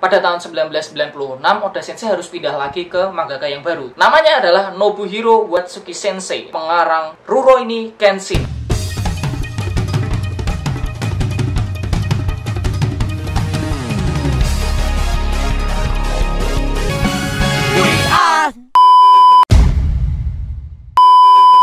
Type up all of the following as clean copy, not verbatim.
Pada tahun 1996, Oda Sensei harus pindah lagi ke mangaka yang baru. Namanya adalah Nobuhiro Watsuki Sensei, pengarang Rurouni Kenshin.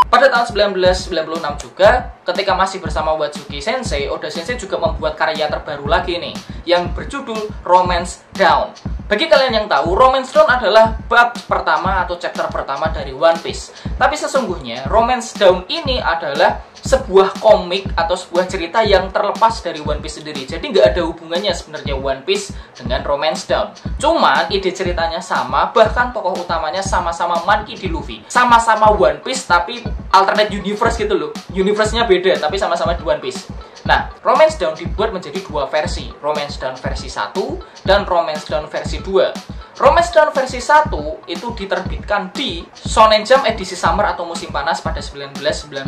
Pada tahun 1996 juga, ketika masih bersama Watsuki Sensei, Oda Sensei juga membuat karya terbaru lagi nih, yang berjudul Romance Dawn. Bagi kalian yang tahu, Romance Dawn adalah bab pertama atau chapter pertama dari One Piece. Tapi sesungguhnya, Romance Dawn ini adalah sebuah komik atau sebuah cerita yang terlepas dari One Piece sendiri. Jadi nggak ada hubungannya sebenarnya One Piece dengan Romance Dawn. Cuma ide ceritanya sama, bahkan tokoh utamanya sama-sama Monkey D. Luffy. Sama-sama One Piece tapi alternate universe gitu loh. Universe-nya beda tapi sama-sama di One Piece. Nah, Romance Dawn dibuat menjadi dua versi. Romance Dawn versi 1 dan Romance Dawn versi 2. Romance Dawn versi 1 itu diterbitkan di Shonen Jump edisi summer atau musim panas pada 1996.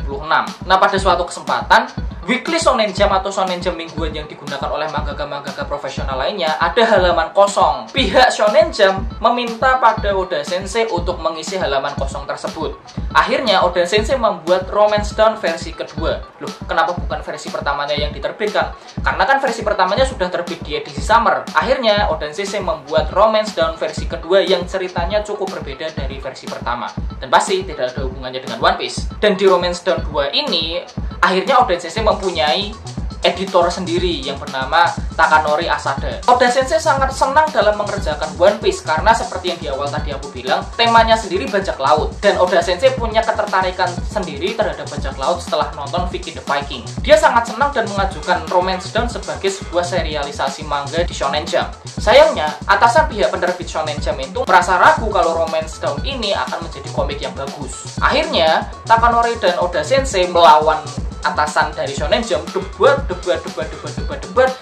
Nah, pada suatu kesempatan, weekly Shonen Jump atau Shonen Jump mingguan yang digunakan oleh mangaka-mangaka profesional lainnya ada halaman kosong. Pihak Shonen Jump meminta pada Oda Sensei untuk mengisi halaman kosong tersebut. Akhirnya Oda Sensei membuat Romance Dawn versi kedua. Loh, kenapa bukan versi pertamanya yang diterbitkan? Karena kan versi pertamanya sudah terbit di edisi summer. Akhirnya Oda Sensei membuat Romance Dawn versi kedua yang ceritanya cukup berbeda dari versi pertama. Dan pasti tidak ada hubungannya dengan One Piece. Dan di Romance Dawn 2 ini, akhirnya Oda Sensei mempunyai editor sendiri yang bernama Takanori Asada. Oda Sensei sangat senang dalam mengerjakan One Piece karena seperti yang di awal tadi aku bilang, temanya sendiri bajak laut. Dan Oda Sensei punya ketertarikan sendiri terhadap bajak laut setelah nonton Vicky the Viking. Dia sangat senang dan mengajukan Romance Dawn sebagai sebuah serialisasi manga di Shonen Jump. Sayangnya, atasan pihak penerbit Shonen Jump itu merasa ragu kalau Romance Dawn ini akan menjadi komik yang bagus. Akhirnya, Takanori dan Oda Sensei melawan atasan dari Shonen Jump, debat,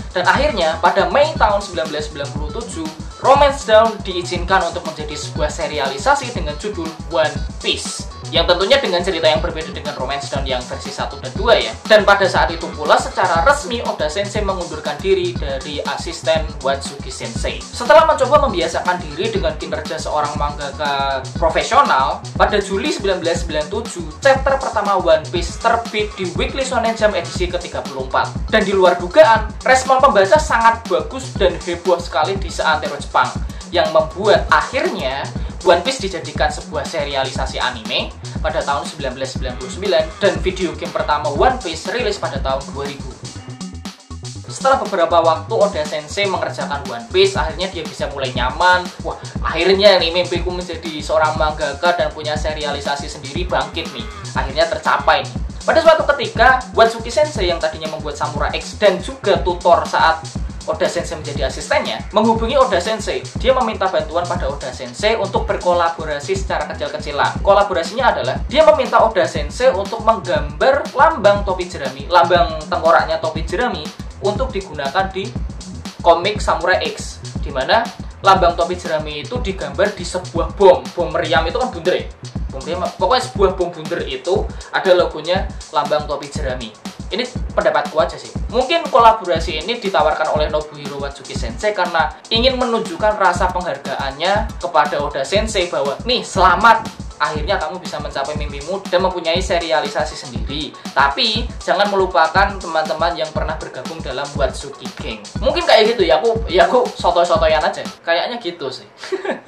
dan akhirnya pada Mei tahun 1997, Romance Dawn diizinkan untuk menjadi sebuah serialisasi dengan judul One Piece, yang tentunya dengan cerita yang berbeda dengan Romance Dawn yang versi 1 dan 2 ya. Dan pada saat itu pula secara resmi Oda Sensei mengundurkan diri dari asisten Watsuki Sensei. Setelah mencoba membiasakan diri dengan kinerja seorang mangaka profesional, pada Juli 1997, chapter pertama One Piece terbit di Weekly Shonen Jump edisi ke-34. Dan di luar dugaan, respon pembaca sangat bagus dan heboh sekali di seantero Jepang, yang membuat akhirnya One Piece dijadikan sebuah serialisasi anime pada tahun 1999 dan video game pertama One Piece rilis pada tahun 2000. Setelah beberapa waktu Oda Sensei mengerjakan One Piece, akhirnya dia bisa mulai nyaman. Wah, akhirnya nih mimpiku menjadi seorang mangaka dan punya serialisasi sendiri bangkit nih. Akhirnya tercapai nih. Pada suatu ketika, Watsuki Sensei yang tadinya membuat Samurai X dan juga tutor saat Oda Sensei menjadi asistennya, menghubungi Oda Sensei. Dia meminta bantuan pada Oda Sensei untuk berkolaborasi secara kecil-kecilan. Kolaborasinya adalah dia meminta Oda Sensei untuk menggambar lambang topi jerami, lambang tengkoraknya topi jerami untuk digunakan di komik Samurai X, di mana lambang topi jerami itu digambar di sebuah bom meriam. Itu kan bunder ya? Bom meriam, pokoknya sebuah bom bunder itu ada logonya lambang topi jerami. Ini pendapatku aja sih. Mungkin kolaborasi ini ditawarkan oleh Nobuhiro Watsuki Sensei karena ingin menunjukkan rasa penghargaannya kepada Oda Sensei bahwa nih, selamat, akhirnya kamu bisa mencapai mimpimu dan mempunyai serialisasi sendiri. Tapi jangan melupakan teman-teman yang pernah bergabung dalam Watsuki Gang. Mungkin kayak gitu ya, aku sotoy-sotoyan aja. Kayaknya gitu sih.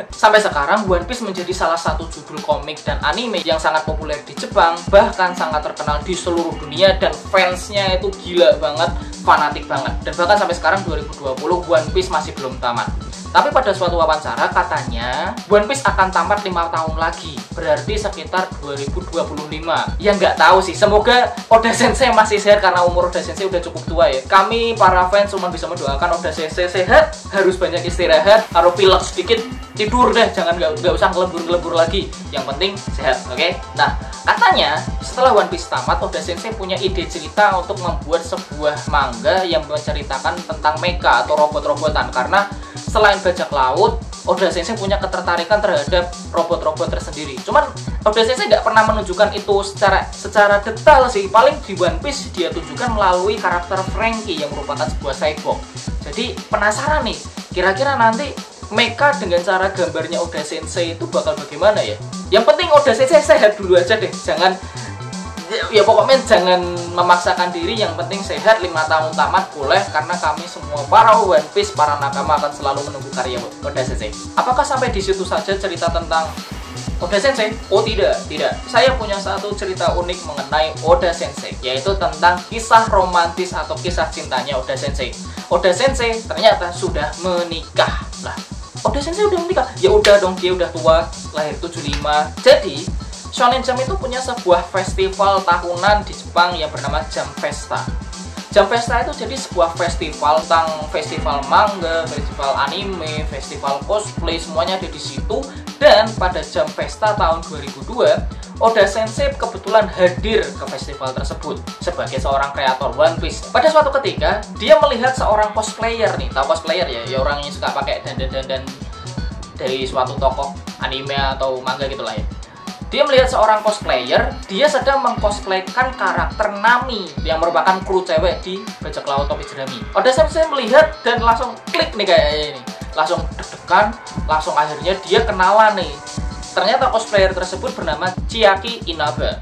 Sampai sekarang One Piece menjadi salah satu judul komik dan anime yang sangat populer di Jepang, bahkan sangat terkenal di seluruh dunia dan fansnya itu gila banget, fanatik banget. Dan bahkan sampai sekarang 2020 One Piece masih belum tamat. Tapi pada suatu wawancara katanya One Piece akan tamat 5 tahun lagi, berarti sekitar 2025. Ya nggak tahu sih, semoga Oda Sensei masih sehat karena umur Oda Sensei udah cukup tua ya. Kami para fans cuma bisa mendoakan Oda Sensei sehat, harus banyak istirahat, kalau pilek sedikit tidur deh, jangan nggak usah ngelembur lagi. Yang penting sehat, oke? Nah, katanya setelah One Piece tamat, Oda Sensei punya ide cerita untuk membuat sebuah manga yang menceritakan tentang mecha atau robot-robotan, karena selain bajak laut, Oda Sensei punya ketertarikan terhadap robot-robot tersendiri. Cuman Oda Sensei nggak pernah menunjukkan itu secara detail sih. Paling di One Piece dia tunjukkan melalui karakter Franky yang merupakan sebuah cyborg. Jadi penasaran nih, Kira-kira nanti mecha dengan cara gambarnya Oda Sensei itu bakal bagaimana ya? Yang penting Oda Sensei sehat dulu aja deh. Jangan ya pokoknya jangan memaksakan diri, yang penting sehat. 5 tahun tamat boleh, karena kami semua para One Piece, para nakama akan selalu menunggu karya Oda Sensei. Apakah sampai di situ saja cerita tentang Oda Sensei? Oh tidak. Saya punya satu cerita unik mengenai Oda Sensei, yaitu tentang kisah romantis atau kisah cintanya Oda Sensei. Oda Sensei ternyata sudah menikah. Lah, Oda Sensei udah menikah? Ya udah dong, dia udah tua, lahir 75. Jadi Shonen Jump itu punya sebuah festival tahunan di Jepang yang bernama Jump Festa. Jump Festa itu jadi sebuah festival tentang festival manga, festival anime, festival cosplay, semuanya ada di situ. Dan pada Jump Festa tahun 2002, Oda Sensei kebetulan hadir ke festival tersebut sebagai seorang kreator One Piece. Pada suatu ketika, dia melihat seorang cosplayer nih, tahu cosplayer ya? Ya orang yang suka pakai dandan-dandan dari suatu tokoh anime atau manga gitulah ya. Dia melihat seorang cosplayer, dia sedang mengcosplaykan karakter Nami yang merupakan kru cewek di Bajak Laut Topi Jerami. Oda Sensei melihat dan langsung klik nih kayaknya ini. Langsung deg-degan, langsung akhirnya dia kenalan nih. Ternyata cosplayer tersebut bernama Chiaki Inaba.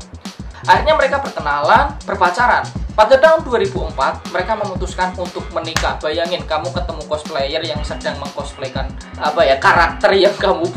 Akhirnya mereka berkenalan, berpacaran. Pada tahun 2004, mereka memutuskan untuk menikah. Bayangin kamu ketemu cosplayer yang sedang mengcosplaykan karakter yang kamu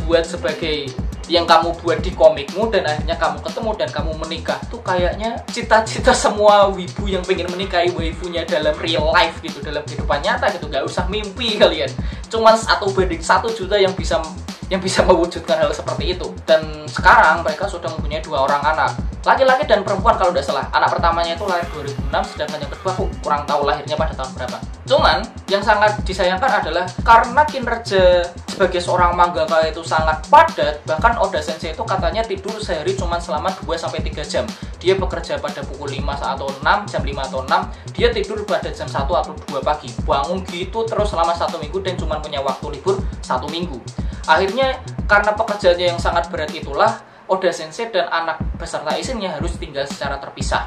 buat di komikmu, dan akhirnya kamu ketemu dan kamu menikah. Tuh kayaknya cita-cita semua wibu yang pengen menikahi waifunya dalam real life gitu, dalam kehidupan nyata gitu. Gak usah mimpi kalian. Cuman 1/1 juta yang bisa mewujudkan hal seperti itu. Dan sekarang mereka sudah mempunyai 2 orang anak, laki-laki dan perempuan kalau tidak salah. Anak pertamanya itu lahir 2006, sedangkan yang kedua aku kurang tahu lahirnya pada tahun berapa. Cuman yang sangat disayangkan adalah karena kinerja sebagai seorang mangaka itu sangat padat. Bahkan Oda Sensei itu katanya tidur sehari cuma selama 2-3 jam. Dia bekerja pada pukul 5 atau 6, jam 5 atau 6. Dia tidur pada jam 1 atau 2 pagi. Bangun gitu terus selama 1 minggu dan cuma punya waktu libur 1 minggu. Akhirnya karena pekerjaannya yang sangat berat itulah, Oda Sensei dan anak beserta istrinya harus tinggal secara terpisah.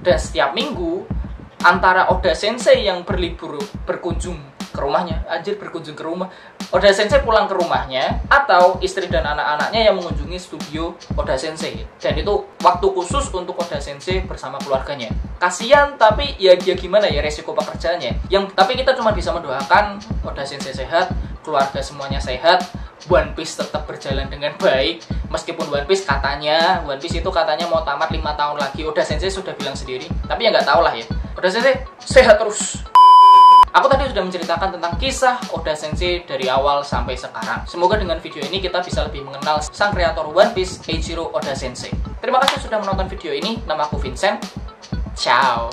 Dan setiap minggu antara Oda Sensei yang berkunjung ke rumahnya, Oda Sensei pulang ke rumahnya, atau istri dan anak-anaknya yang mengunjungi studio Oda Sensei. Dan itu waktu khusus untuk Oda Sensei bersama keluarganya. Kasian, tapi ya gimana ya, resiko pekerjaannya. Tapi kita cuma bisa mendoakan Oda Sensei sehat, keluarga semuanya sehat, One Piece tetap berjalan dengan baik. Meskipun One Piece itu katanya mau tamat 5 tahun lagi. Oda Sensei sudah bilang sendiri, tapi ya nggak tahu lah ya. Oda Sensei sehat terus. Aku tadi sudah menceritakan tentang kisah Oda Sensei dari awal sampai sekarang. Semoga dengan video ini kita bisa lebih mengenal sang kreator One Piece, Eiichiro Oda Sensei. Terima kasih sudah menonton video ini. Nama aku Vincent. Ciao.